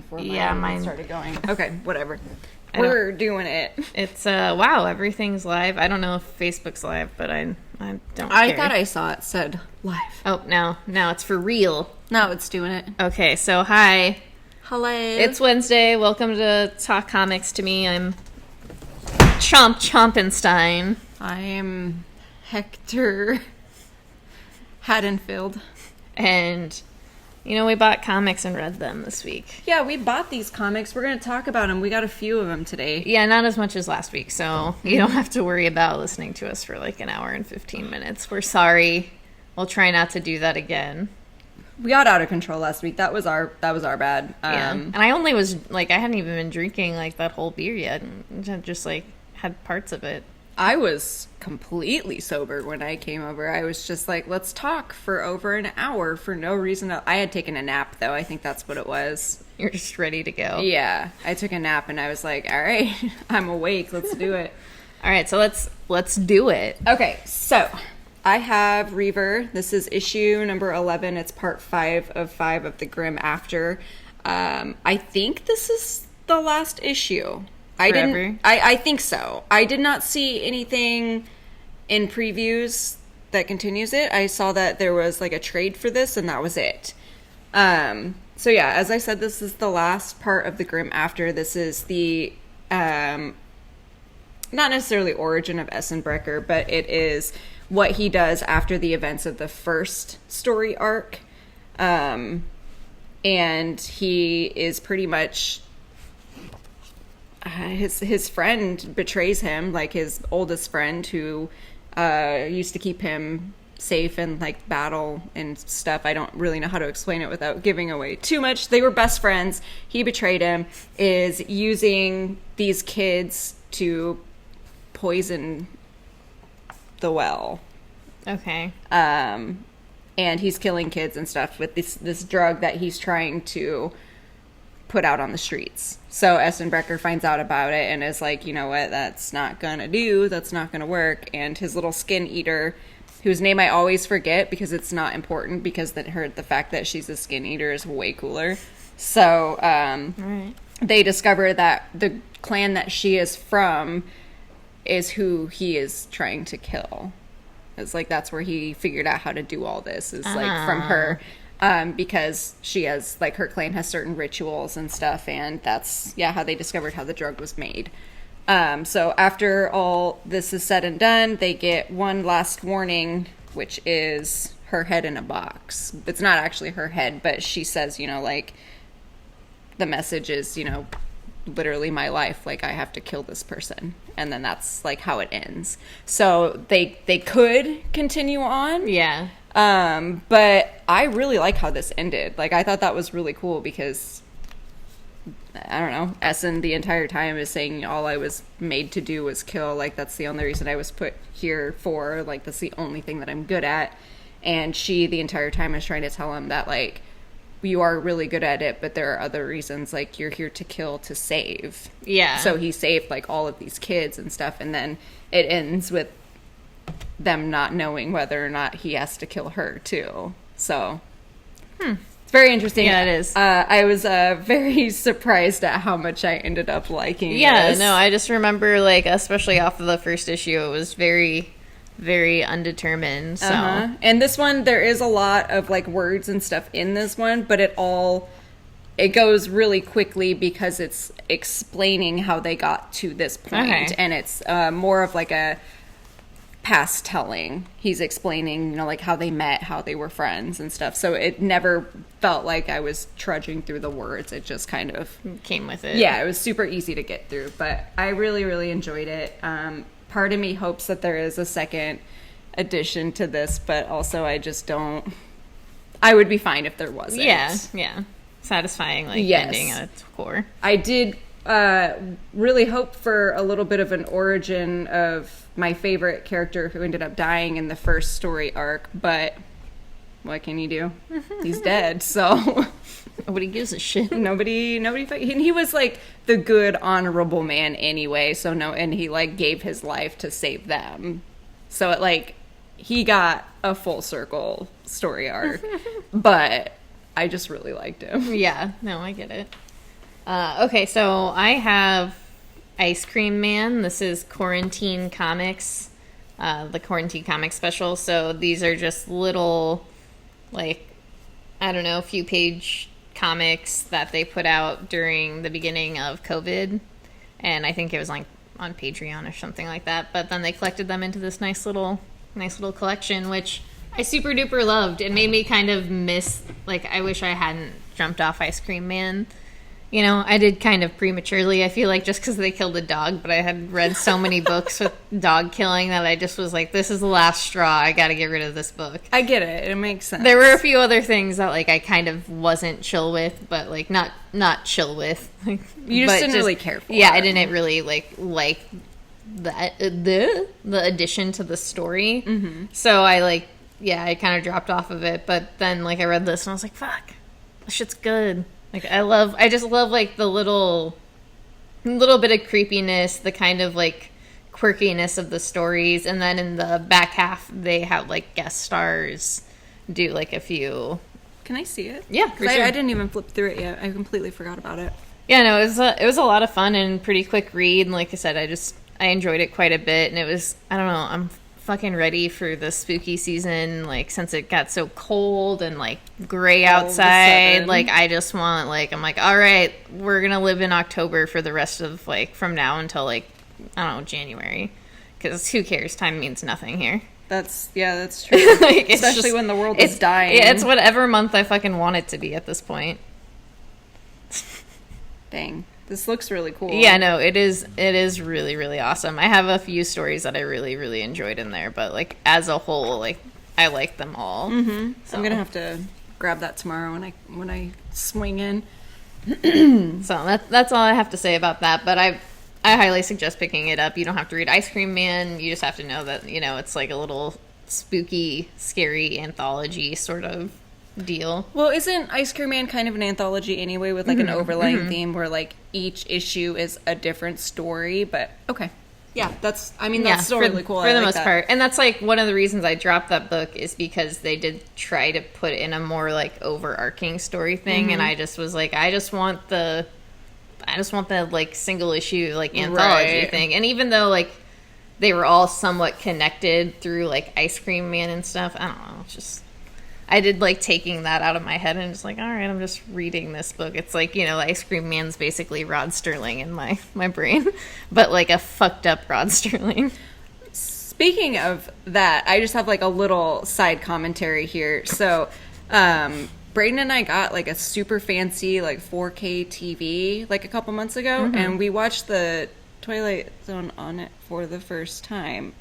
before mine started going. Okay, whatever. We're doing it. It's wow, everything's live. I don't know if Facebook's live, but I don't care. I thought I saw it said live. Oh, now it's for real. No, it's doing it. Okay, so hi. Hello. It's Wednesday. Welcome to Talk Comics to me. I'm Chompenstein. I am Hector Haddonfield. And we bought comics and read them this week. Yeah, we bought these comics. We're going to talk about them. We got a few of them today. Yeah, not as much as last week, so you don't have to worry about listening to us for like an hour and 15 minutes. We're sorry. We'll try not to do that again. We got out of control last week. That was our bad. Yeah. And I only was I hadn't even been drinking like that whole beer yet, and just had parts of it. I was completely sober when I came over. I was just like, let's talk for over an hour for no reason. I had taken a nap, though. I think that's what it was. You're just ready to go. Yeah. I took a nap, and I was like, all right, I'm awake. Let's do it. All right, so let's do it. Okay, so I have Reaver. This is issue number 11. It's part 5 of the Grim After. I think this is the last issue. I think so. I did not see anything in previews that continues it. I saw that there was a trade for this, and that was it. So yeah, as I said, this is the last part of the Grim After. This is the not necessarily origin of Essenbrecher, but it is what he does after the events of the first story arc. And he is pretty much his friend betrays him, his oldest friend who used to keep him safe in battle and stuff. I don't really know how to explain it without giving away too much. They were best friends. He betrayed him, is using these kids to poison the well. Okay. And he's killing kids and stuff with this drug that he's trying to put out on the streets. So Essenbrecher finds out about it and is like, you know what, that's not gonna work. And his little skin eater, whose name I always forget because it's not important, because the fact that she's a skin eater is way cooler. So right. They discover that the clan that she is from is who he is trying to kill. It's that's where he figured out how to do all this, is from her. Because she has, her clan has certain rituals and stuff, and that's, how they discovered how the drug was made. So after all this is said and done, they get one last warning, which is her head in a box. It's not actually her head, but she says, the message is, literally my life, I have to kill this person. And then that's, how it ends. So they could continue on. Yeah. But I really like how this ended. I thought that was really cool because, I don't know, Essen the entire time is saying all I was made to do was kill. That's the only reason I was put here for. That's the only thing that I'm good at. And she the entire time is trying to tell him that, you are really good at it, but there are other reasons. You're here to kill, to save. Yeah. So he saved, all of these kids and stuff. And then it ends with them not knowing whether or not he has to kill her too. So it's very interesting. Yeah, it is. I was very surprised at how much I ended up liking this. No, I just remember especially off of the first issue, it was very, very undetermined. So And this one, there is a lot of words and stuff in this one, but it goes really quickly because it's explaining how they got to this point. Okay. And it's more of a past telling. He's explaining, how they met, how they were friends and stuff. So it never felt like I was trudging through the words. It just kind of came with it. Yeah, it was super easy to get through, but I really, really enjoyed it. Part of me hopes that there is a second edition to this, but also I just don't. I would be fine if there wasn't. Yeah. Satisfying, ending at its core. I did really hope for a little bit of an origin of my favorite character who ended up dying in the first story arc, but what can you do? He's dead, so nobody gives a shit. Nobody. He was the good, honorable man anyway. So and he gave his life to save them. So it he got a full circle story arc, but I just really liked him. Yeah, no, I get it. Okay, so I have Ice Cream Man. This is Quarantine Comics, the Quarantine Comics special. So these are just little, like, I don't know, few page comics that they put out during the beginning of COVID. And I think it was like on Patreon or something like that. But then they collected them into this nice little collection, which I super duper loved. It made me kind of miss, like, I wish I hadn't jumped off Ice Cream Man. You know, I did kind of prematurely, I feel like, just because they killed a dog, but I had read so many books with dog killing that I just was like, this is the last straw. I got to get rid of this book. I get it. It makes sense. There were a few other things that, like, I kind of wasn't chill with, but, like, not chill with. You just didn't really care for it. Yeah, I didn't really, like the addition to the story. Mm-hmm. So I kind of dropped off of it, but then, like, I read this and I was like, fuck, this shit's good. Like, I just love, like, the little bit of creepiness, the kind of, like, quirkiness of the stories, and then in the back half, they have, like, guest stars do, like, a few. Can I see it? Yeah, for sure. I didn't even flip through it yet. I completely forgot about it. Yeah, no, it was a lot of fun and pretty quick read, and like I said, I enjoyed it quite a bit, and it was, I don't know, I'm fucking ready for the spooky season, like, since it got so cold and, like, gray outside. Like, I just want, like, I'm like, all right, we're gonna live in October for the rest of, like, from now until, like, I don't know, January, because who cares? Time means nothing here. That's true. Like, especially when the world is dying. Yeah, it's whatever month I fucking want it to be at this point. Dang. This looks really cool. Yeah, no, it is really, really awesome. I have a few stories that I really, really enjoyed in there, but, like, as a whole, like, I like them all. Mm-hmm. So I'm gonna have to grab that tomorrow when I swing in. So that's all I have to say about that, but I highly suggest picking it up. You don't have to read Ice Cream Man. You just have to know that, you know, it's like a little spooky, scary anthology sort of deal. Well, isn't Ice Cream Man kind of an anthology anyway, with, like, an overlying theme where, like, each issue is a different story? But okay, yeah, that's still really cool for the most part. And that's, like, one of the reasons I dropped that book is because they did try to put in a more, like, overarching story thing, and I just was like, I just want the like single issue, like, anthology thing. And even though, like, they were all somewhat connected through, like, Ice Cream Man and stuff, I don't know, it's just, I did like taking that out of my head and just like, all right, I'm just reading this book. It's like, you know, Ice Cream Man's basically Rod Sterling in my brain, but like a fucked up Rod Sterling. Speaking of that, I just have like a little side commentary here. So, Brayden and I got like a super fancy like 4K TV like a couple months ago, and we watched the Twilight Zone on it for the first time.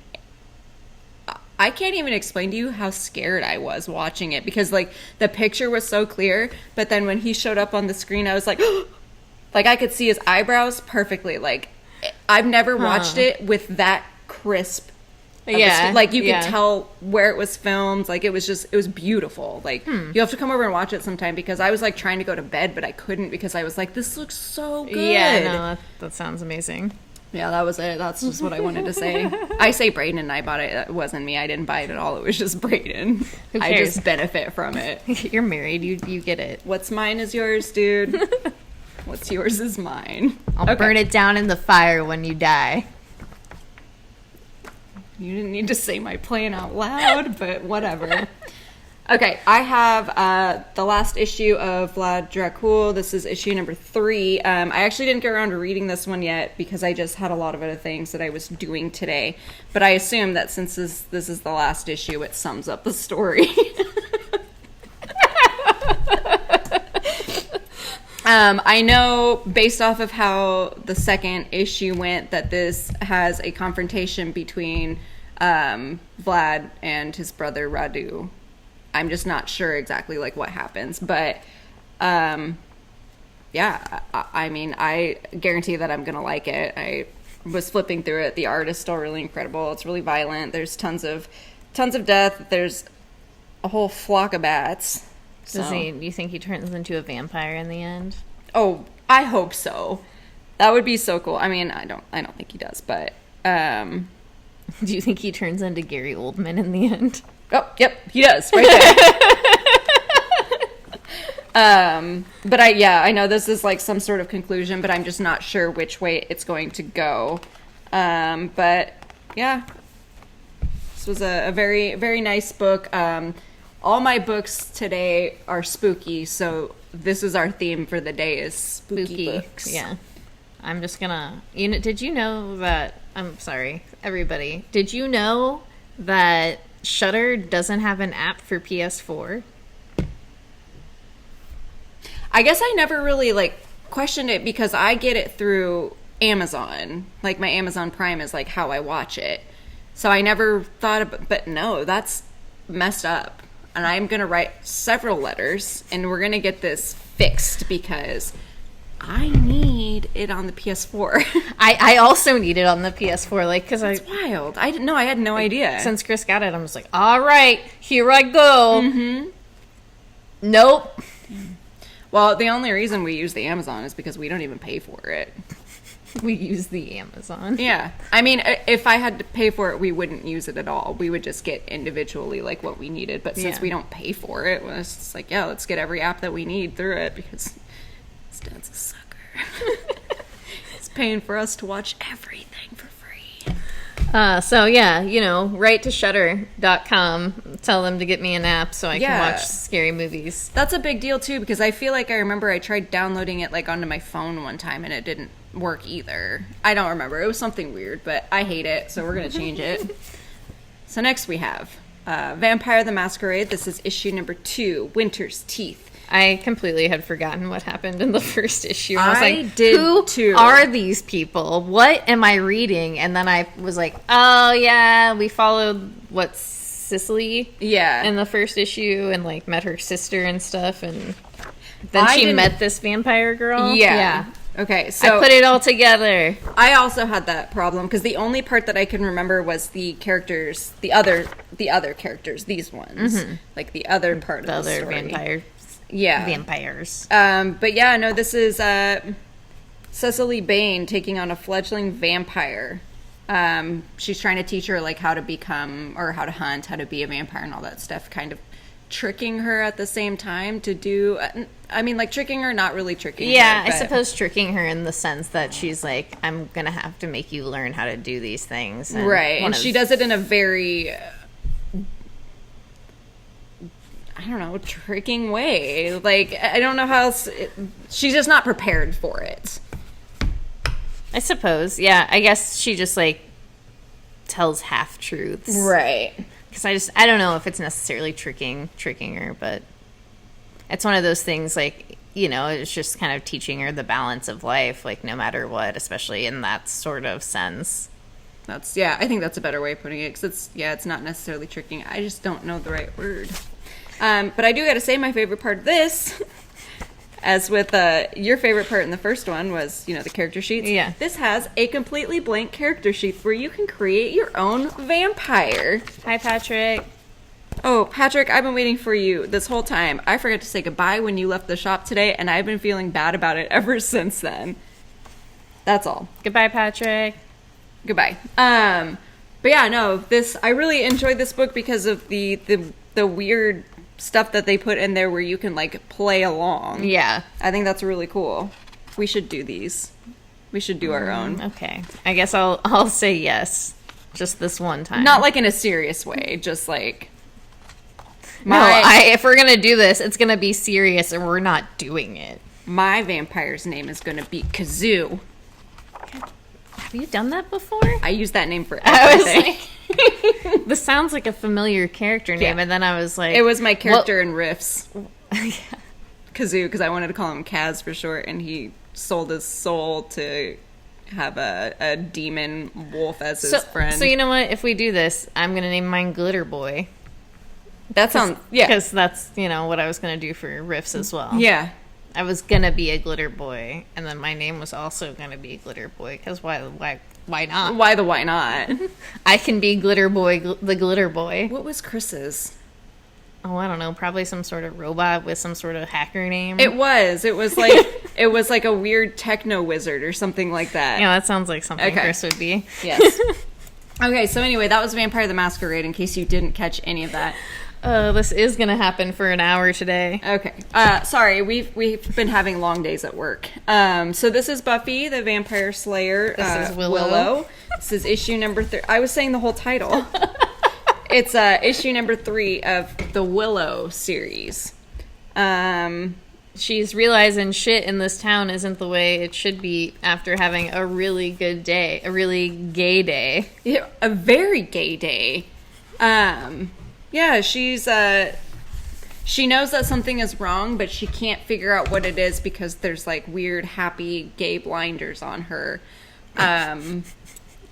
I can't even explain to you how scared I was watching it, because like the picture was so clear, but then when he showed up on the screen, I was like, like I could see his eyebrows perfectly. Like, I've never watched it with that crisp. Yeah, like you could tell where it was filmed. Like it was beautiful. Like you have to come over and watch it sometime, because I was like trying to go to bed, but I couldn't because I was like, this looks so good. Yeah, no, that sounds amazing. Yeah, that was it. That's just what I wanted to say. I say Brayden and I bought it. It wasn't me. I didn't buy it at all. It was just Brayden. Who cares? I just benefit from it. You're married. You get it. What's mine is yours, dude. What's yours is mine. I'll burn it down in the fire when you die. You didn't need to say my plan out loud, but whatever. Okay, I have the last issue of Vlad Dracul. This is issue number 3. I actually didn't get around to reading this one yet because I just had a lot of other things that I was doing today. But I assume that since this is the last issue, it sums up the story. I know, based off of how the second issue went, that this has a confrontation between Vlad and his brother Radu. I'm just not sure exactly like what happens, but yeah, I mean, I guarantee that I'm gonna like it. I was flipping through it. The art is still really incredible. It's really violent. There's tons of death. There's a whole flock of bats. Do you think he turns into a vampire in the end? Oh, I hope so. That would be so cool. I mean, I don't think he does, but do you think he turns into Gary Oldman in the end? Oh, yep, he does, right there. But I know this is like some sort of conclusion, but I'm just not sure which way it's going to go. But yeah, this was a very, very nice book. All my books today are spooky, so this is our theme for the day, is spooky books. Yeah. I'm just gonna, did you know that, I'm sorry, everybody, did you know that Shudder doesn't have an app for PS4? I guess I never really questioned it because I get it through Amazon. Like my Amazon Prime is like how I watch it. So I never thought about, but no, that's messed up. And I'm going to write several letters and we're going to get this fixed because I need it on the PS4. I also need it on the PS4, because it's wild. I didn't know. I had no idea. Since Chris got it, I'm just like, all right, here I go. Mm-hmm. Nope. Well, the only reason we use the Amazon is because we don't even pay for it. We use the Amazon. Yeah. I mean, if I had to pay for it, we wouldn't use it at all. We would just get individually what we needed. But since we don't pay for it, well, it's just let's get every app that we need through it because this dad's a sucker. He's paying for us to watch everything for free. Write to Shudder.com. Tell them to get me an app so I can watch scary movies. That's a big deal, too, because I feel like I remember I tried downloading it onto my phone one time and it didn't work either. I don't remember. It was something weird, but I hate it, so we're going to change it. So next we have Vampire the Masquerade. This is issue number 2, Winter's Teeth. I completely had forgotten what happened in the first issue. I was too. Who are these people? What am I reading? And then I was like, oh, yeah, we followed, Cicely? Yeah. In the first issue and, met her sister and stuff. And then she met this vampire girl. Yeah. Okay, so I put it all together. I also had that problem because the only part that I can remember was the characters, the other characters, these ones, the other part of the story. Vampire. Yeah. Vampires. But yeah, no, this is Cecily Bain taking on a fledgling vampire. She's trying to teach her how to become or how to hunt, how to be a vampire and all that stuff, kind of tricking her at the same time to do tricking her, not really tricking her. I suppose tricking her in the sense that she's I'm gonna have to make you learn how to do these things, right? And she does it in a very tricking way. I don't know how else she's just not prepared for it, I suppose. I guess she just tells half truths, right? Because I don't know if it's necessarily tricking her, but it's one of those things it's just kind of teaching her the balance of life, no matter what, especially in that sort of sense. I think that's a better way of putting it, because it's not necessarily tricking. I just don't know the right word. But I do got to say my favorite part of this, as with your favorite part in the first one was, the character sheets. Yeah. This has a completely blank character sheet where you can create your own vampire. Hi, Patrick. Oh, Patrick, I've been waiting for you this whole time. I forgot to say goodbye when you left the shop today, and I've been feeling bad about it ever since then. That's all. Goodbye, Patrick. Goodbye. But yeah, no, I really enjoyed this book because of the weird stuff that they put in there where you can play along. Yeah. I think that's really cool. We should do these. We should do our own. Okay. I guess I'll say yes. Just this one time. Not in a serious way, just if we're going to do this, it's going to be serious and we're not doing it. My vampire's name is going to be Kazoo. Have you done that before? I use that name for everything. This sounds like a familiar character name, and then I was like... It was my character in Riffs. Kazoo, because I wanted to call him Kaz for short, and he sold his soul to have a demon wolf as his friend. So you know what? If we do this, I'm going to name mine Glitter Boy. That sounds... Yeah. Because that's, what I was going to do for Riffs as well. Yeah. I was going to be a Glitter Boy, and then my name was also going to be Glitter Boy, because why not? Why not? I can be Glitter Boy, the Glitter Boy. What was Chris's? Oh, I don't know. Probably some sort of robot with some sort of hacker name. It was like a weird techno wizard or something like that. Yeah, that sounds like something Chris would be. Yes. Okay, so anyway, that was Vampire the Masquerade, in case you didn't catch any of that. This is gonna happen for an hour today. Okay. Sorry, we've been having long days at work. So this is Buffy the Vampire Slayer. This is Willow. This is issue number 3. I was saying the whole title. It's issue number 3 of the Willow series. She's realizing shit in this town isn't the way it should be after having a really good day, a really gay day. Yeah, a very gay day. Yeah, she knows that something is wrong, but she can't figure out what it is because there's like weird, happy gay blinders on her.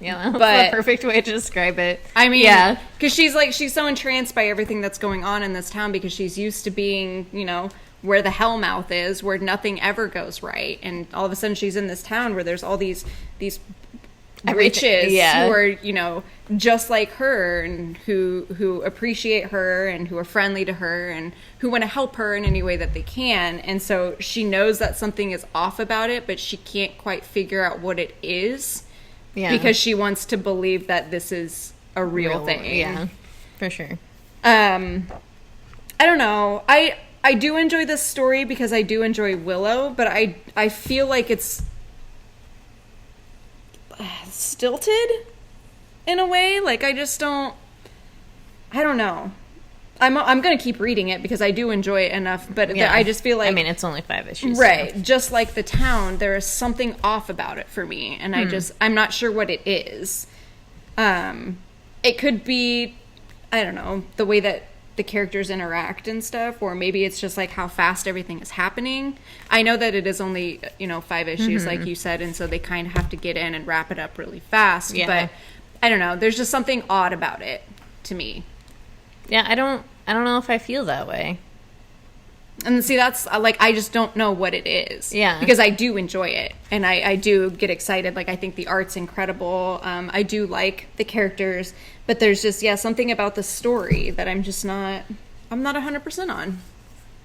Yeah, that's the perfect way to describe it. I mean, yeah, because she's so entranced by everything that's going on in this town because she's used to being, where the Hellmouth is, where nothing ever goes right, and all of a sudden she's in this town where there's all these witches who are, just like her and who appreciate her and who are friendly to her and who want to help her in any way that they can. And so she knows that something is off about it, but she can't quite figure out what it is because she wants to believe that this is a real thing. Yeah, for sure. I don't know. I do enjoy this story because I do enjoy Willow, but I feel like it's stilted in a way. Like, I don't know. I'm going to keep reading it because I do enjoy it enough, but I just feel like... I mean, it's only 5 issues. Right. So. Just like the town, there is something off about it for me, and I'm not sure what it is. It could be, I don't know, the way that the characters interact and stuff, or maybe it's just like how fast everything is happening. I know that it is only 5 issues, like you said, and so they kind of have to get in and wrap it up really fast. Yeah. But I don't know, there's just something odd about it to me. Yeah, I don't know if I feel that way. And see, that's like, I just don't know what it is. Yeah. Because I do enjoy it, and I do get excited. Like, I think the art's incredible. I do like the characters, but there's just, something about the story that I'm not 100% on.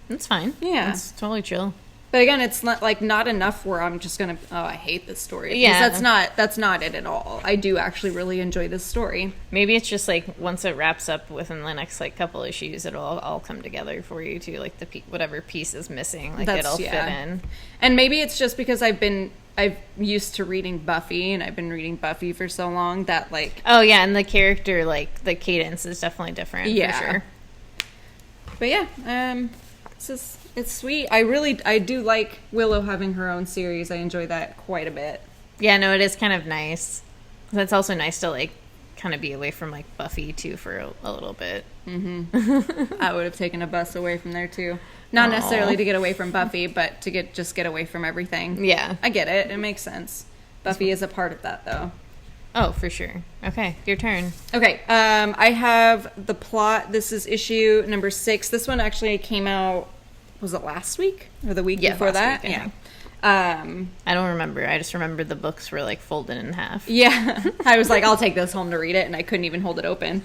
That's fine. Yeah. That's totally chill. But again, it's not enough where I'm just gonna, I hate this story. Yeah. That's not it at all. I do actually really enjoy this story. Maybe it's just like once it wraps up within the next couple issues, it'll all come together for you too. Like whatever piece is missing, it'll fit in. And maybe it's just because I've used to reading Buffy, and I've been reading Buffy for so long that oh yeah, and the character the cadence is definitely different. Yeah. For sure. But yeah, it's sweet. I do like Willow having her own series. I enjoy that quite a bit. Yeah, no, it is kind of nice. It's also nice to kind of be away from Buffy too for a little bit. Mm-hmm. I would have taken a bus away from there too. Not necessarily to get away from Buffy, but to get away from everything. Yeah, I get it. It makes sense. Buffy is a part of that, though. Oh, for sure. Okay, your turn. Okay, I have the plot. This is issue number 6. This one actually came out. Was it last week or the week before that? Week, I don't remember. I just remember the books were folded in half. Yeah, I was like, I'll take this home to read it, and I couldn't even hold it open.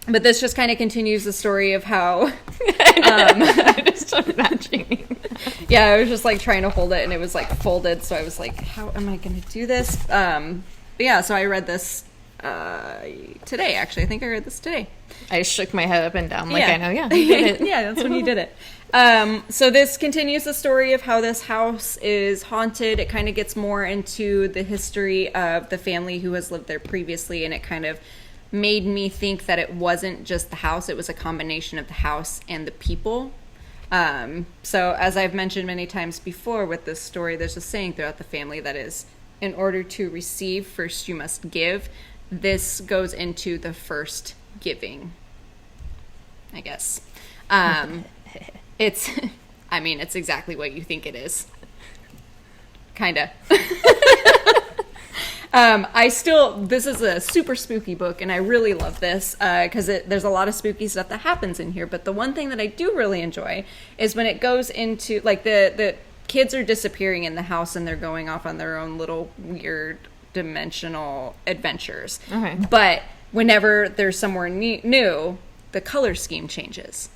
But this just kind of continues the story of how. I'm just imagining. Yeah, I was just trying to hold it, and it was folded. So I was like, how am I going to do this? But yeah, so I read this today. Actually, I think I read this today. I shook my head up and down I know, you did it. Yeah, that's when you did it. So this continues the story of how this house is haunted. It kind of gets more into the history of the family who has lived there previously, and it kind of made me think that it wasn't just the house, it was a combination of the house and the people. So as I've mentioned many times before with this story, there's a saying throughout the family that is, in order to receive, first you must give. This goes into the first giving, I guess. It's exactly what you think it is. Kinda. This is a super spooky book, and I really love this because there's a lot of spooky stuff that happens in here. But the one thing that I do really enjoy is when it goes into the kids are disappearing in the house, and they're going off on their own little weird dimensional adventures. Okay. But whenever there's somewhere new, the color scheme changes,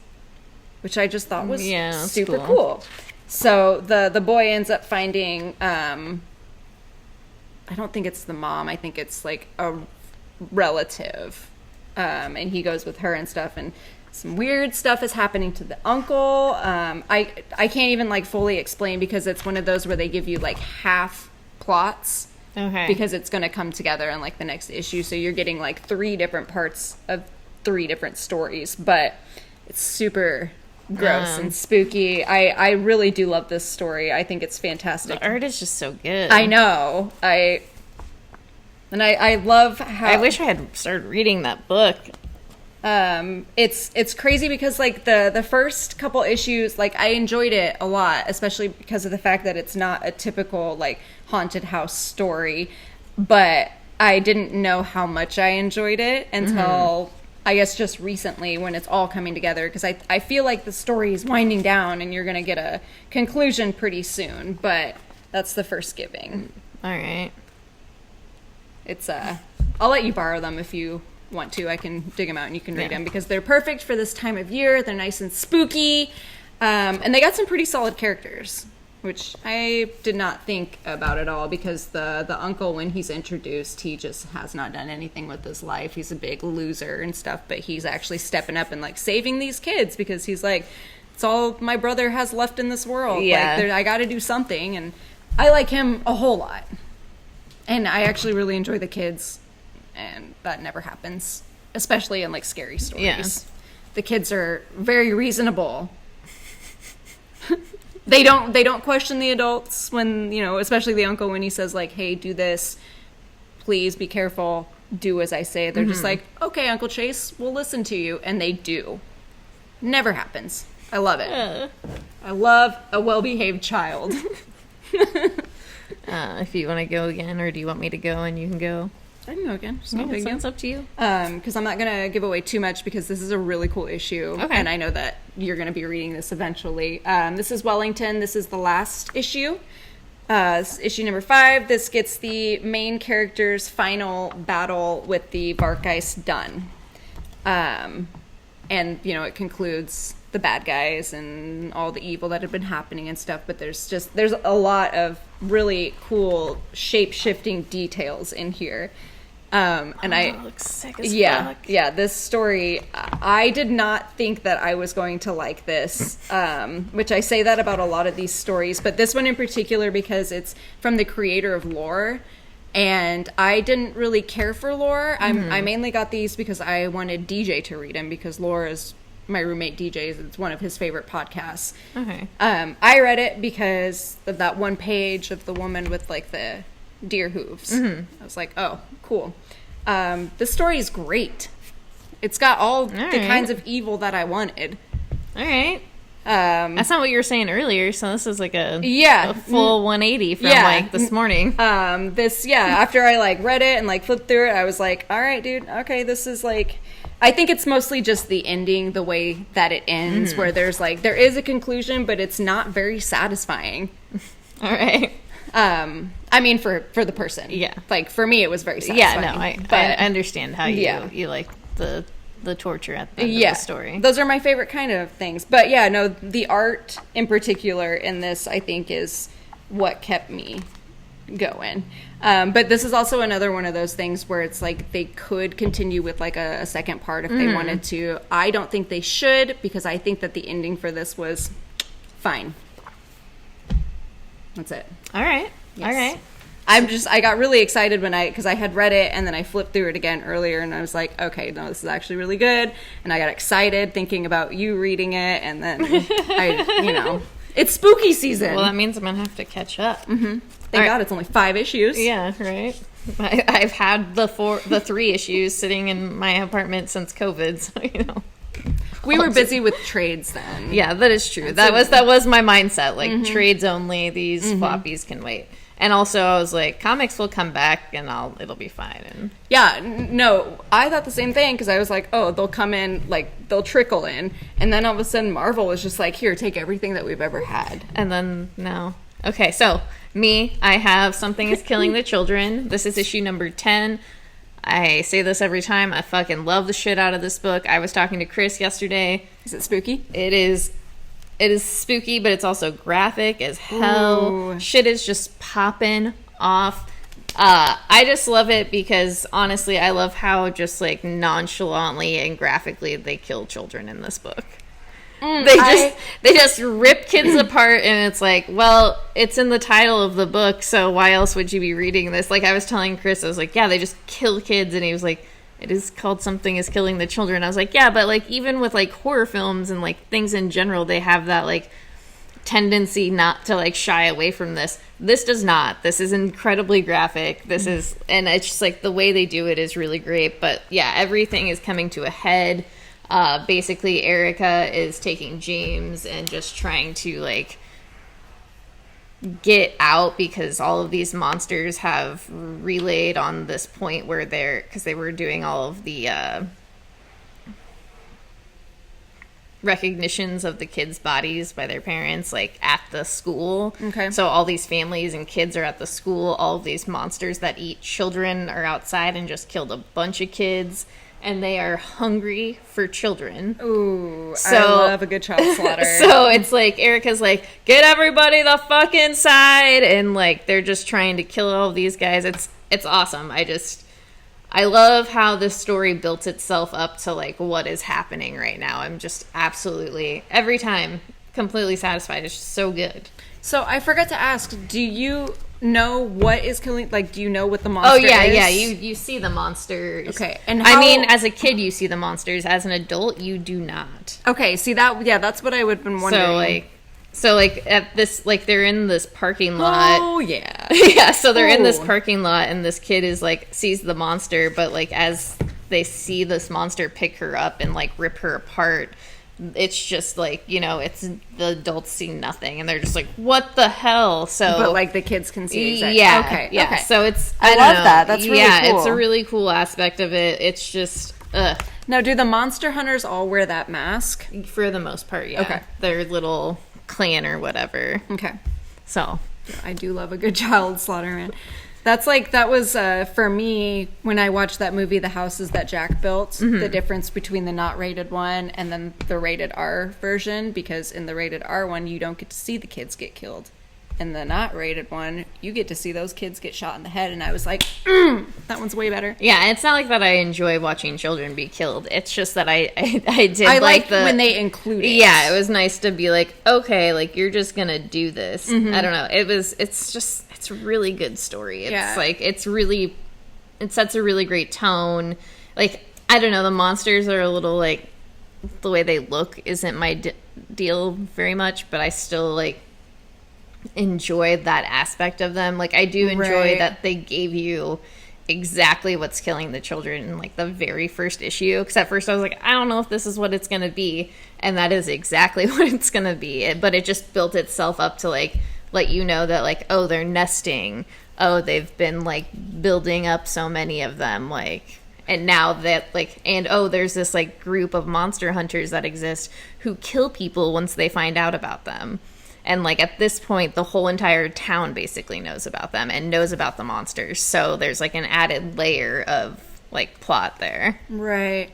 which I just thought was super cool. So the boy ends up finding. I don't think it's the mom. I think it's a relative and he goes with her and stuff, and some weird stuff is happening to the uncle. I can't even like fully explain because it's one of those where they give you like half plots. Okay. Because it's going to come together in like the next issue, so you're getting like 3 different parts of 3 different stories, but it's super gross and spooky. I really do love this story. I think it's fantastic. The art is just so good. I know. I love how I wish I had started reading that book. It's crazy because like the first couple issues, like I enjoyed it a lot, especially because of the fact that it's not a typical like haunted house story, but I didn't know how much I enjoyed it until I guess just recently when it's all coming together, because I feel like the story is winding down and you're gonna get a conclusion pretty soon, but that's the first giving. All right. It's I'll let you borrow them if you want to. I can dig them out and you can read them because they're perfect for this time of year. They're nice and spooky, and they got some pretty solid characters, which I did not think about at all, because the uncle, when he's introduced, he just has not done anything with his life. He's a big loser and stuff, but he's actually stepping up and like saving these kids because he's like, it's all my brother has left in this world. Yeah. Like, I got to do something, and I like him a whole lot. And I actually really enjoy the kids, and that never happens, especially in like scary stories. Yeah. The kids are very reasonable. They don't question the adults when, you know, especially the uncle when he says like, hey, do this, please be careful, do as I say. They're just like, okay, Uncle Chase, we'll listen to you. And they do. Never happens. I love it. I love a well-behaved child. If you want to go again, or do you want me to go and you can go? I can go again. It's no big deal. It's up to you. Because I'm not going to give away too much because this is a really cool issue. Okay. And I know that you're going to be reading this eventually. This is Wellington. This is the last issue. Issue number 5. This gets the main character's final battle with the Varkgeist done. And, you know, it concludes the bad guys and all the evil that had been happening and stuff. But there's a lot of really cool shape-shifting details in here. And it looks sick as fuck. Yeah, this story, I did not think that I was going to like this, which I say that about a lot of these stories, but this one in particular because it's from the creator of Lore, and I didn't really care for Lore. I mainly got these because I wanted DJ to read them, because Lore is my roommate DJ's. It's one of his favorite podcasts. Okay. I read it because of that one page of the woman with like the deer hooves. I was like, oh, cool. The story is great. It's got all the kinds of evil that I wanted. All right. That's not what you were saying earlier, so this is like a full 180 from like this morning. After I like read it and like flipped through it, I was like, all right, dude, okay, this is like, I think it's mostly just the ending, the way that it ends, where there is a conclusion, but it's not very satisfying. All right. I mean, for the person. Yeah. Like, for me, it was very satisfying. Yeah, no, I understand how you like the torture at the end of the story. Those are my favorite kind of things. But yeah, no, the art in particular in this, I think, is what kept me going. But this is also another one of those things where it's like they could continue with like a second part if they wanted to. I don't think they should, because I think that the ending for this was fine. That's it. All right. Yes. All right. I got really excited because I had read it and then I flipped through it again earlier and I was like, okay, no, this is actually really good. And I got excited thinking about you reading it, and then it's spooky season. Well, that means I'm going to have to catch up. Thank God it's only 5 issues. Yeah, right. I've had the 3 issues sitting in my apartment since COVID, so we were busy with trades then. Yeah, that is true. That was my mindset. Like, trades only. These floppies can wait. And also, I was like, Comix will come back and it'll be fine. And yeah, no, I thought the same thing, because I was like, oh, they'll come in, like, they'll trickle in. And then all of a sudden, Marvel was just like, here, take everything that we've ever had. And then, no. Okay, so, I have Something is Killing the Children. This is issue number 10. I say this every time. I fucking love the shit out of this book. I was talking to Chris yesterday. Is it spooky? It is spooky, but it's also graphic as hell. Ooh. Shit is just popping off. I just love it because, honestly, I love how just, like, nonchalantly and graphically they kill children in this book. They just rip kids apart, and it's like, well, it's in the title of the book, so why else would you be reading this? Like, I was telling Chris, I was like, yeah, they just kill kids, and he was like, it is called Something is Killing the Children. I was like, yeah, but, like, even with, like, horror films and, like, things in general, they have that, like, tendency not to, like, shy away from this. This does not. This is incredibly graphic. This is, and it's just, like, the way they do it is really great. But, yeah, everything is coming to a head. Basically, Erica is taking James and just trying to, like, get out because all of these monsters have relayed on this point where because they were doing all of the recognitions of the kids' bodies by their parents, like, at the school. Okay. So all these families and kids are at the school. All of these monsters that eat children are outside and just killed a bunch of kids. And they are hungry for children. Ooh, so, I love a good child slaughter. So it's like, Erica's like, get everybody the fuck inside! And, like, they're just trying to kill all of these guys. It's awesome. I love how this story built itself up to, like, what is happening right now. I'm just absolutely, every time, completely satisfied. It's just so good. So I forgot to ask, do you know what is killing, like, do you know what the monster is? Yeah, you see the monsters. Okay. And I mean, as a kid you see the monsters, as an adult you do not. Okay, see that, yeah, that's what I would have been wondering. So at this, like, they're in this parking lot. Oh, yeah. Yeah, so they're in this parking lot, and this kid is, like, sees the monster, but, like, as they see this monster pick her up and, like, rip her apart, it's just, like, you know, it's the adults see nothing, and they're just like, what the hell? So, but, like, the kids can see exactly. Yeah, okay, yeah. Okay. So it's, I love that. That's really cool. It's a really cool aspect of it. It's just, Now, do the monster hunters all wear that mask? For the most part, yeah. Okay. Their little clan or whatever. Okay. So I do love a good child slaughter, man. That's like, that was for me when I watched that movie, The Houses That Jack Built, the difference between the not rated one and then the rated R version, because in the rated R one, you don't get to see the kids get killed. In the not rated one, you get to see those kids get shot in the head, and I was like, that one's way better. Yeah, it's not like that I enjoy watching children be killed. It's just that I did I like when they include it. Yeah, it was nice to be like, okay, like, you're just gonna do this. I don't know. It's a really good story. It's like, it sets a really great tone. Like, I don't know, the monsters are a little, like, the way they look isn't my deal very much, but I still, like, enjoy that aspect of them. Like, I do enjoy that they gave you exactly what's killing the children in, like, the very first issue, because at first I was like, I don't know if this is what it's gonna be, and that is exactly what it's gonna be. But it just built itself up to, like, let you know that, like, oh, they're nesting, oh, they've been, like, building up so many of them, like, and now that, like, and oh, there's this, like, group of monster hunters that exist who kill people once they find out about them. And, like, at this point, the whole entire town basically knows about them and knows about the monsters. So there's, like, an added layer of, like, plot there. Right.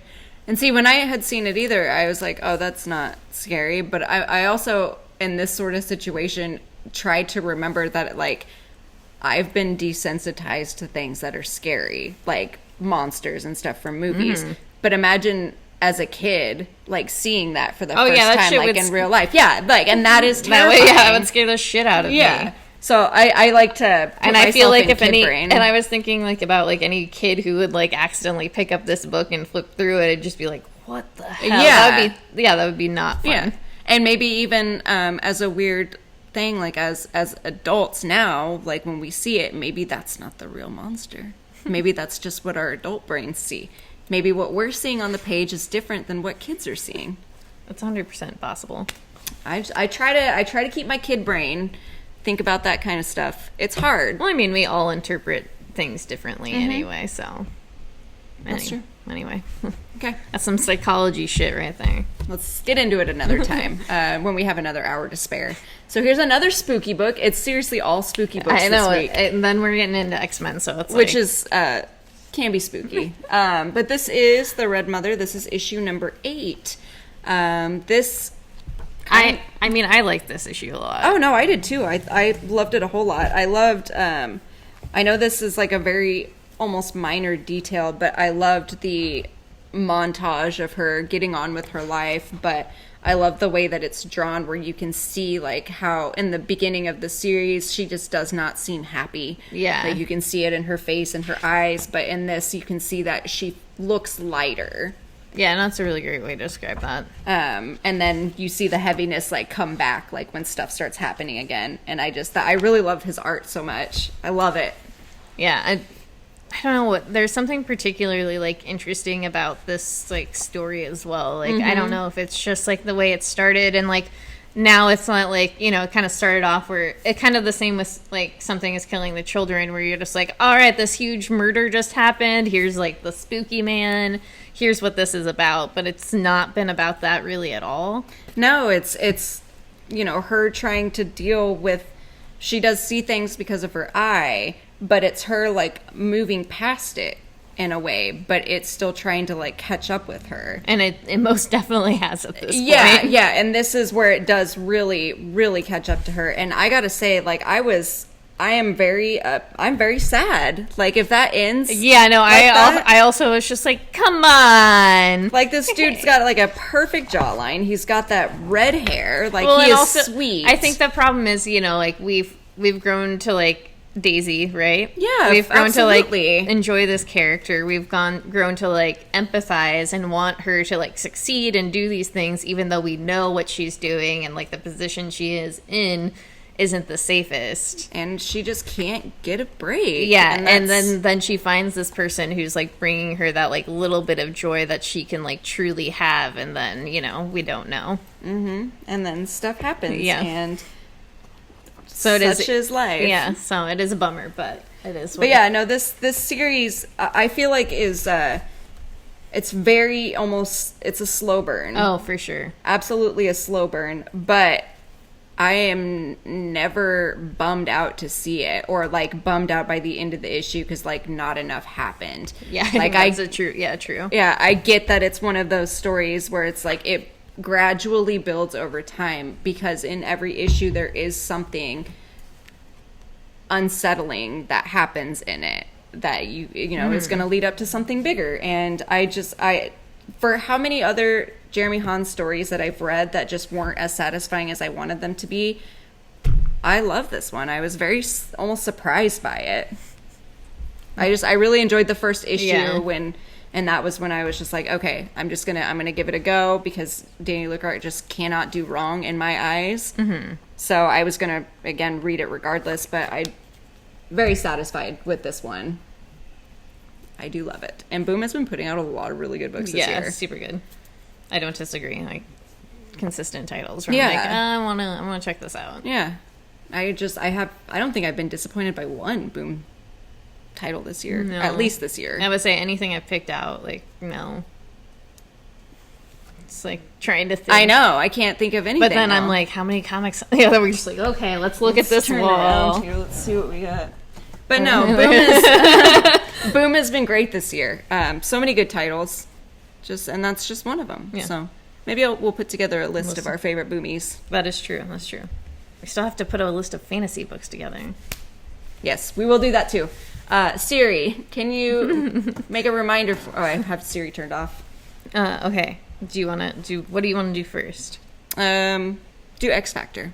And see, when I had seen it either, I was like, oh, that's not scary. But I also, in this sort of situation, tried to remember that, like, I've been desensitized to things that are scary, like monsters and stuff from movies. But imagine, as a kid, like, seeing that for the first time, like, in real life. Yeah, like, and that is terrifying. That would scare the shit out of me. So I like to put and I feel like if any brain. And I was thinking, like, about, like, any kid who would, like, accidentally pick up this book and flip through it and just be like, what the hell? That would be not fun. Yeah. And maybe even as a weird thing, like, as adults now, like, when we see it, maybe that's not the real monster. Maybe that's just what our adult brains see. Maybe what we're seeing on the page is different than what kids are seeing. That's 100% possible. I try to keep my kid brain think about that kind of stuff. It's hard. Well, I mean, we all interpret things differently anyway, so. That's true. Anyway. Okay. That's some psychology shit right there. Let's get into it another time when we have another hour to spare. So here's another spooky book. It's seriously all spooky books this week. And then we're getting into X-Men, so it's which is can be spooky. But this is The Red Mother. This is issue number 8. This... I mean, I like this issue a lot. Oh, no, I did too. I loved it a whole lot. I loved I know this is like a very almost minor detail, but I loved the montage of her getting on with her life. But I love the way that it's drawn, where you can see like how in the beginning of the series she just does not seem happy. Yeah, like you can see it in her face and her eyes, but in this you can see that she looks lighter. Yeah, and that's a really great way to describe that. And then you see the heaviness like come back like when stuff starts happening again. And I really love his art so much. I love it. Yeah, I don't know what, there's something particularly like interesting about this like story as well. Like I don't know if it's just like the way it started, and like now it's not like, you know, it kind of started off where it kind of the same with like Something is Killing the Children, where you're just like, all right, this huge murder just happened, here's like the spooky man, here's what this is about. But it's not been about that really at all. No, it's you know, her trying to deal with, she does see things because of her eye, but it's her like moving past it in a way, but it's still trying to like catch up with her. And it most definitely has at this point. Yeah, and this is where it does really, really catch up to her. And I gotta say, like, I'm very sad. Like, if that ends, yeah, no, like I also was just like, come on. Like, this dude's got like a perfect jawline. He's got that red hair. Like, well, he is also, sweet. I think the problem is, you know, like we've grown to like Daisy, right? Yeah, we've grown absolutely. to like enjoy this character. We've grown to like empathize and want her to like succeed and do these things, even though we know what she's doing and like the position she is in isn't the safest, and she just can't get a break. Yeah, and then she finds this person who's like bringing her that like little bit of joy that she can like truly have, and then, you know, we don't know. And then stuff happens. Yeah, and so it is. Such is life. Yeah, so it is a bummer, but it is. But yeah, no, this series I feel like is it's very almost, it's a slow burn. Oh, for sure, absolutely a slow burn. But I am never bummed out to see it, or like bummed out by the end of the issue because like not enough happened. Yeah, like true. Yeah, I get that it's one of those stories where it's like it gradually builds over time, because in every issue there is something unsettling that happens in it that you know is going to lead up to something bigger. And I for how many other Jeremy Hahn's stories that I've read that just weren't as satisfying as I wanted them to be, I love this one. I was very almost surprised by it. I really enjoyed the first issue and that was when I was just like, okay, I'm gonna give it a go, because Danny Luckart just cannot do wrong in my eyes. So I was gonna again read it regardless, but I'm very satisfied with this one. I do love it, and Boom has been putting out a lot of really good books this year. Yeah, super good. I don't disagree. Like consistent titles. Yeah, I'm like, I wanna check this out. Yeah, I don't think I've been disappointed by one Boom title this year. No. At least this year. I would say anything I've picked out, like, no. It's like trying to think. I know, I can't think of anything. But then I'm like, how many comics? Yeah, we're just like, okay, let's look at this wall. Here, let's see what we got. But no, Boom has been great this year. So many good titles. And that's just one of them. Yeah. So maybe we'll put together a list of our favorite Boomies. That is true. That's true. We still have to put a list of fantasy books together. Yes, we will do that too. Siri, can you make a reminder oh, I have Siri turned off. Okay. What do you want to do first? Do X Factor.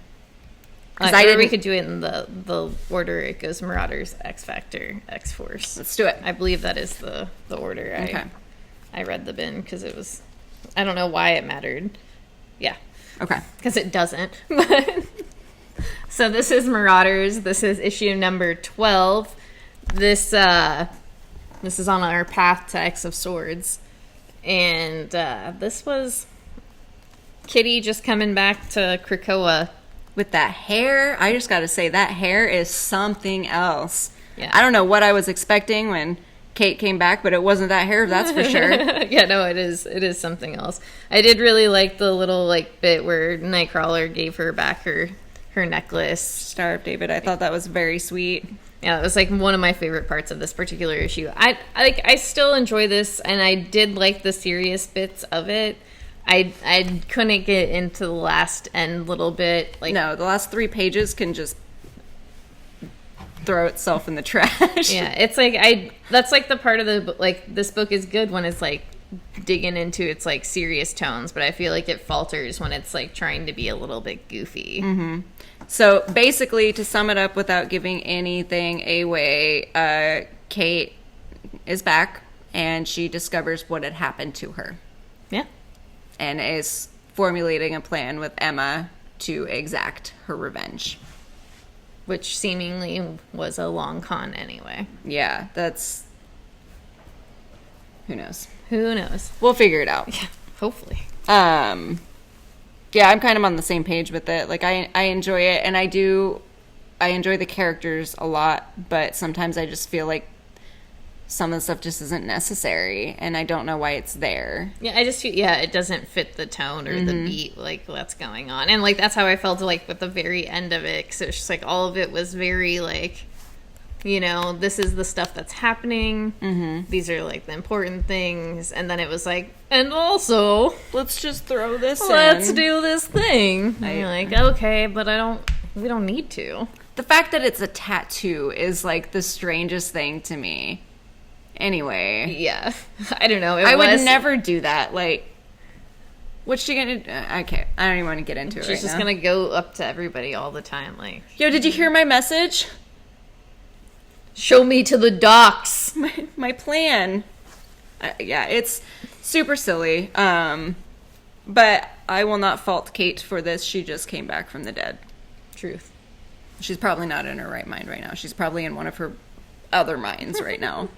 We could do it in the order it goes: Marauders, X Factor, X Force. Let's do it. I believe that is the order. Okay. I read the bin because it was, I don't know why it mattered. Yeah. Okay. Because it doesn't. So this is Marauders. This is issue number 12. This is on our path to X of Swords. And this was Kitty just coming back to Krakoa. With that hair, I just got to say, that hair is something else. Yeah. I don't know what I was expecting when Kate came back, but it wasn't that hair, that's for sure. Yeah, no, it is something else. I did really like the little like bit where Nightcrawler gave her back her necklace. Star of David. I thought that was very sweet. Yeah, it was like one of my favorite parts of this particular issue. I still enjoy this, and I did like the serious bits of it. I couldn't get into the last end little bit. Like, no, the last 3 pages can just throw itself in the trash. Yeah, it's like that's like the part of the like this book is good when it's like digging into its like serious tones, but I feel like it falters when it's like trying to be a little bit goofy. Mm-hmm. So basically, to sum it up without giving anything away, Kate is back and she discovers what had happened to her. Yeah. And is formulating a plan with Emma to exact her revenge. Which seemingly was a long con anyway. Yeah, that's... Who knows? Who knows? We'll figure it out. Yeah, hopefully. Yeah, I'm kind of on the same page with it. Like, I enjoy it, and I enjoy the characters a lot, but sometimes I just feel like some of the stuff just isn't necessary, and I don't know why it's there. Yeah, I just feel, it doesn't fit the tone or the beat, like, what's going on. And, like, that's how I felt, like, with the very end of it, because it's just, like, all of it was very, like, you know, this is the stuff that's happening. Mm-hmm. These are, like, the important things. And then it was like, and also... Let's just throw this Let's in. do this thing. And you're like, okay, but we don't need to. The fact that it's a tattoo is, like, the strangest thing to me. Anyway. Yeah. I don't know. I would never do that. Like, what's she gonna do? Okay, I don't even want to get into it right now. She's just gonna go up to everybody all the time, like... Yo, did you hear my message? Show me to the docks. My plan. Yeah, it's super silly. But I will not fault Kate for this. She just came back from the dead. Truth. She's probably not in her right mind right now. She's probably in one of her other minds right now.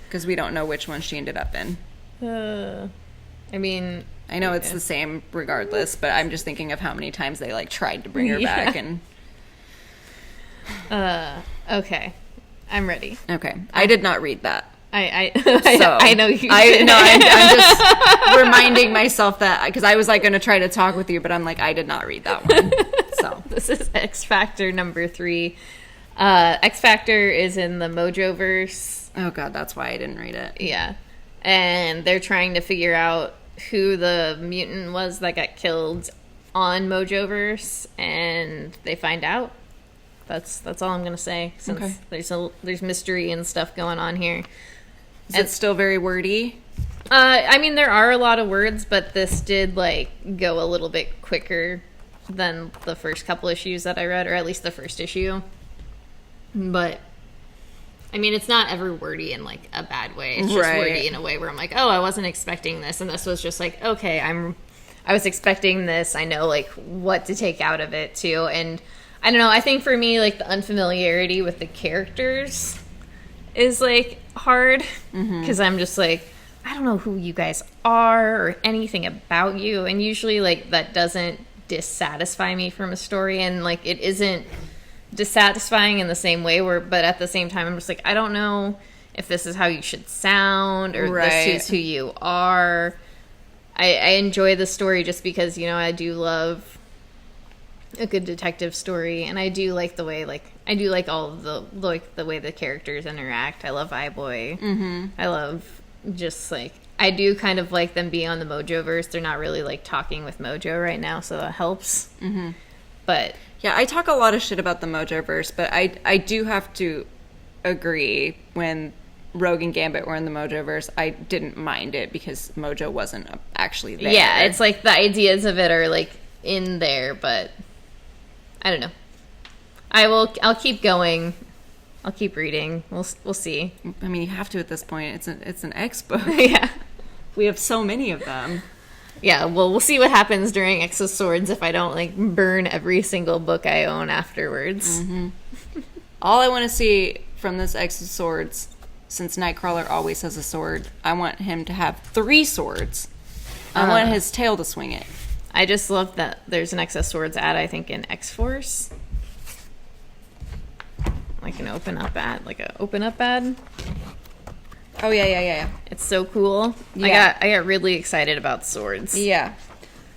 Because we don't know which one she ended up in. I mean... I know it's the same regardless, but I'm just thinking of how many times they, like, tried to bring her back and... Okay. I'm ready. Okay. I did not read that. I know you did. I'm just reminding myself that, because I was, like, going to try to talk with you, but I'm like, I did not read that one. So this is X Factor number 3. X Factor is in the Mojoverse. Oh, God, that's why I didn't read it. Yeah. And they're trying to figure out who the mutant was that got killed on Mojoverse, and they find out. That's all I'm gonna say. Since there's mystery and stuff going on here. Is it still very wordy? I mean, there are a lot of words, but this did like go a little bit quicker than the first couple issues that I read, or at least the first issue. But I mean, it's not ever wordy in like a bad way. It's just wordy in a way where I'm like, oh, I wasn't expecting this, and this was just like, okay, I was expecting this. I know like what to take out of it too, and I don't know. I think for me, like, the unfamiliarity with the characters is, like, hard. Because I'm just, like, I don't know who you guys are or anything about you. And usually, like, that doesn't dissatisfy me from a story. And, like, it isn't dissatisfying in the same way. But at the same time, I'm just, like, I don't know if this is how you should sound or this is who you are. I enjoy the story just because, you know, I do love a good detective story, and I do like the way, like, I do like all of the way the characters interact. I love iBoy. I love just, like, I do kind of like them being on the Mojoverse. They're not really, like, talking with Mojo right now, so that helps. But... Yeah, I talk a lot of shit about the Mojoverse, but I do have to agree when Rogue and Gambit were in the Mojoverse, I didn't mind it because Mojo wasn't actually there. Yeah, it's like the ideas of it are, like, in there, but... I don't know. I'll keep going. I'll keep reading. We'll see. I mean, you have to at this point. It's an X book. Yeah. We have so many of them. Yeah, well, we'll see what happens during X of Swords if I don't, like, burn every single book I own afterwards. All I want to see from this X of Swords, since Nightcrawler always has a sword, I want him to have 3 swords. I want his tail to swing it. I just love that there's an Excess Swords ad, I think, in X-Force. Like an open up ad. Oh, yeah. It's so cool. Yeah. I got really excited about swords. Yeah.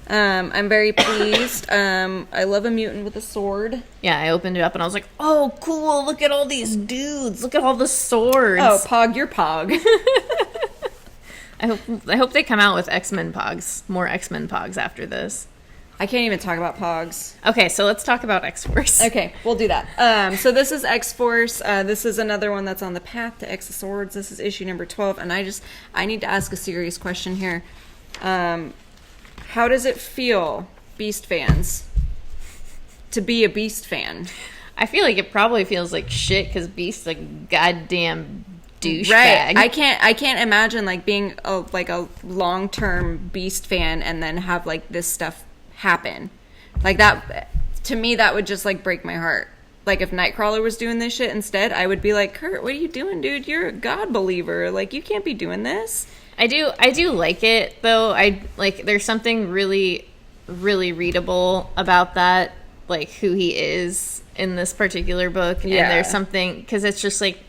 I'm very pleased. I love a mutant with a sword. Yeah, I opened it up and I was like, oh, cool, look at all these dudes. Look at all the swords. Oh, Pog, you're Pog. I hope they come out with X-Men Pogs. More X-Men Pogs after this. I can't even talk about Pogs. Okay, so let's talk about X-Force. Okay, we'll do that. So this is X-Force. This is another one that's on the path to X of Swords. This is issue number 12, and I need to ask a serious question here. How does it feel, Beast fans, to be a Beast fan? I feel like it probably feels like shit because Beast's a goddamn douchebag. Right. I can't imagine like being a long-term Beast fan and then have like this stuff happen. Like that, to me, that would just like break my heart. Like if Nightcrawler was doing this shit instead, I would be like, Kurt, what are you doing, dude? You're a God believer. Like you can't be doing this. I do like it though. There's something really, really readable about that, like who he is in this particular book. Yeah. And there's something, because it's just like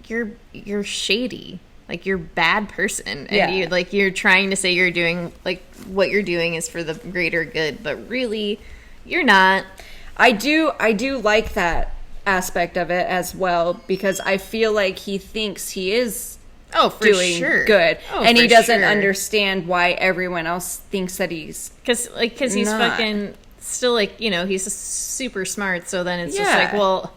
you're shady, like you're a bad person, and you're trying to say you're doing like what you're doing is for the greater good, but really you're not. I do like that aspect of it as well, because I feel like he thinks he is doing good, and he doesn't understand why everyone else thinks that he's because he's not. Fucking still like, you know, he's super smart, so then it's just like, well,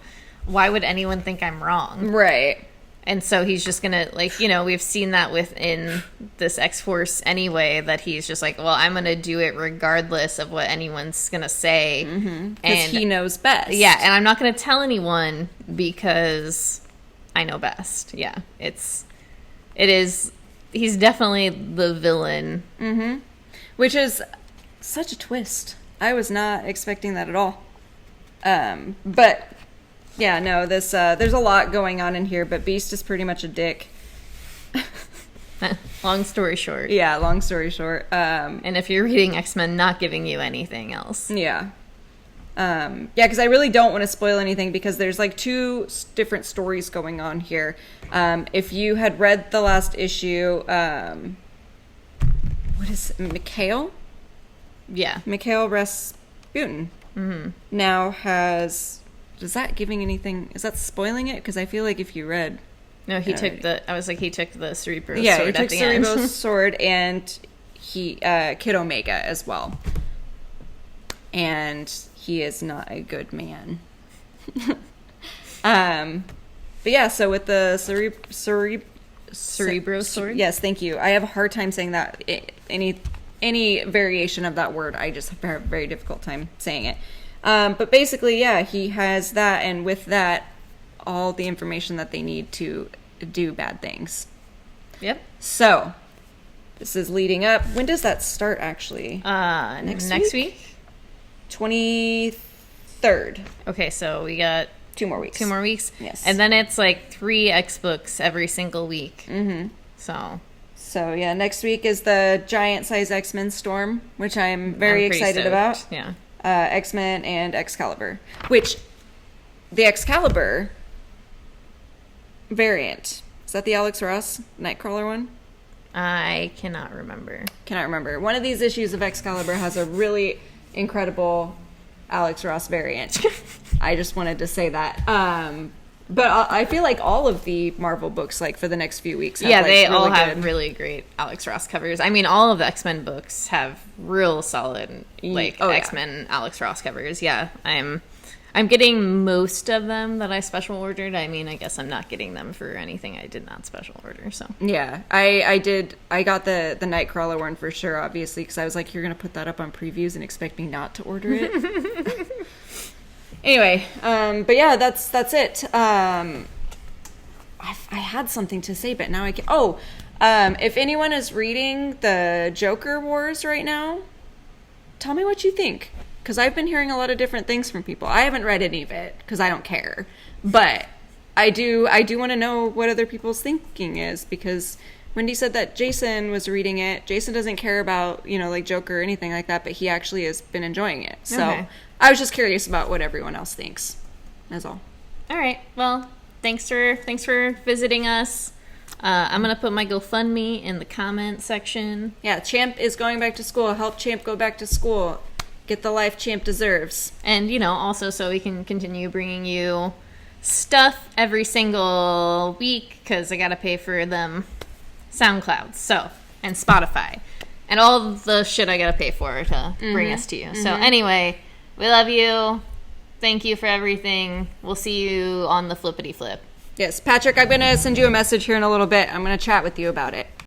why would anyone think I'm wrong, right? And so he's just gonna, like, you know, we've seen that within this X-Force anyway, that he's just like, well, I'm gonna do it regardless of what anyone's gonna say, because he knows best. Yeah, and I'm not gonna tell anyone because I know best. Yeah, it is. He's definitely the villain, which is such a twist. I was not expecting that at all. But yeah, no, this there's a lot going on in here, but Beast is pretty much a dick. Long story short. Yeah, long story short. And if you're reading X-Men, not giving you anything else. Yeah. Yeah, because I really don't want to spoil anything, because there's like two different stories going on here. If you had read the last issue, what is it? Mikhail? Yeah. Mikhail Rasputin now has... Is that giving anything? Is that spoiling it? Because I feel like if you read... No, he took the... I was like, he took the Cerebro sword he took at the end. Cerebro's sword, and he... Kid Omega as well. And he is not a good man. But yeah, so with the Cerebro sword? Yes, thank you. I have a hard time saying that. Any variation of that word, I just have a very difficult time saying it. But basically, yeah, he has that, and with that, all the information that they need to do bad things. Yep. So, this is leading up. When does that start, actually? Next week? 23rd. Okay, so we got... 2 more weeks. 2 more weeks? Yes. And then it's like 3 Xbooks every single week. So, yeah, next week is the giant-size X-Men Storm, which I'm very excited stoked. about. Yeah. X-Men and Excalibur, which the Excalibur variant, is that the Alex Ross Nightcrawler one? I cannot remember. One of these issues of Excalibur has a really incredible Alex Ross variant. I just wanted to say that. But I feel like all of the Marvel books, like, for the next few weeks have, like, they really all good... have really great Alex Ross covers. I mean, all of the X-Men books have real solid, like, X-Men Alex Ross covers. Yeah, I'm getting most of them that I special ordered. I mean, I guess I'm not getting them for anything I did not special order, so. Yeah, I did. I got the Nightcrawler one for sure, obviously, because I was like, you're going to put that up on previews and expect me not to order it? Anyway, but yeah, that's it. I had something to say, but now I can't. If anyone is reading the Joker Wars right now, tell me what you think, because I've been hearing a lot of different things from people. I haven't read any of it because I don't care, but I do want to know what other people's thinking is, because Wendy said that Jason was reading it. Jason doesn't care about, like Joker or anything like that, but he actually has been enjoying it. So okay. I was just curious about what everyone else thinks. That's all. All right. Well, thanks for visiting us. I'm going to put my GoFundMe in the comment section. Yeah, Champ is going back to school. Help Champ go back to school. Get the life Champ deserves. And, also so we can continue bringing you stuff every single week, because I got to pay for them SoundCloud, and Spotify. and all the shit I gotta pay for to bring us to you. So anyway, we love you. Thank you for everything. We'll see you on the flippity flip. Yes, Patrick, I'm going to send you a message here in a little bit. I'm going to chat with you about it.